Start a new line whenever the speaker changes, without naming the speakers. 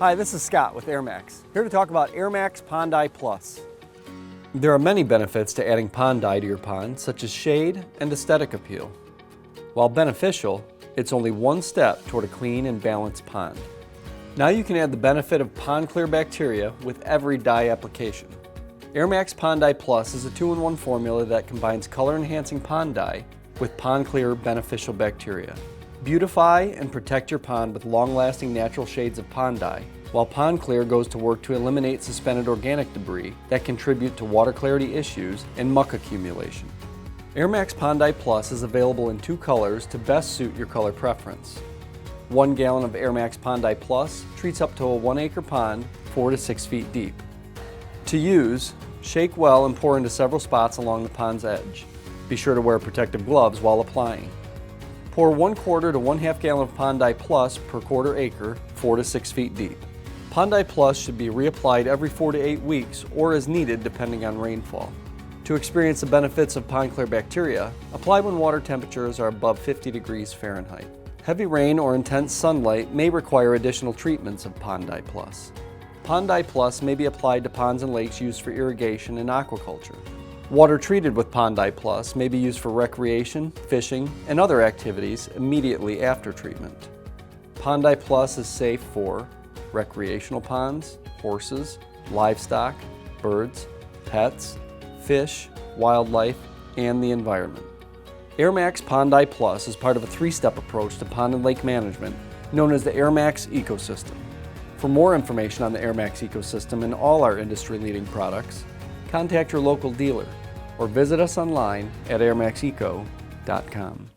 Hi, this is Scott with Airmax, here to talk about Airmax Pond Dye Plus. There are many benefits to adding pond dye to your pond, such as shade and aesthetic appeal. While beneficial, it's only one step toward a clean and balanced pond. Now you can add the benefit of PondClear bacteria with every dye application. Airmax Pond Dye Plus is a 2-in-1 formula that combines color-enhancing pond dye with PondClear beneficial bacteria. Beautify and protect your pond with long-lasting natural shades of pond dye, while PondClear goes to work to eliminate suspended organic debris that contribute to water clarity issues and muck accumulation. Airmax Pond Dye Plus is available in 2 colors to best suit your color preference. 1 gallon of Airmax Pond Dye Plus treats up to a 1-acre pond 4 to 6 feet deep. To use, shake well and pour into several spots along the pond's edge. Be sure to wear protective gloves while applying. Pour 1/4 to 1/2 gallon of Pond Dye Plus per 1/4 acre, 4 to 6 feet deep. Pond Dye Plus should be reapplied every 4 to 8 weeks or as needed depending on rainfall. To experience the benefits of PondClear bacteria, apply when water temperatures are above 50 degrees Fahrenheit. Heavy rain or intense sunlight may require additional treatments of Pond Dye Plus. Pond Dye Plus may be applied to ponds and lakes used for irrigation and aquaculture. Water treated with Pond Dye Plus may be used for recreation, fishing, and other activities immediately after treatment. Pond Dye Plus is safe for recreational ponds, horses, livestock, birds, pets, fish, wildlife, and the environment. Airmax Pond Dye Plus is part of a 3-step approach to pond and lake management known as the Airmax ecosystem. For more information on the Airmax ecosystem and all our industry-leading products, contact your local dealer or visit us online at airmaxeco.com.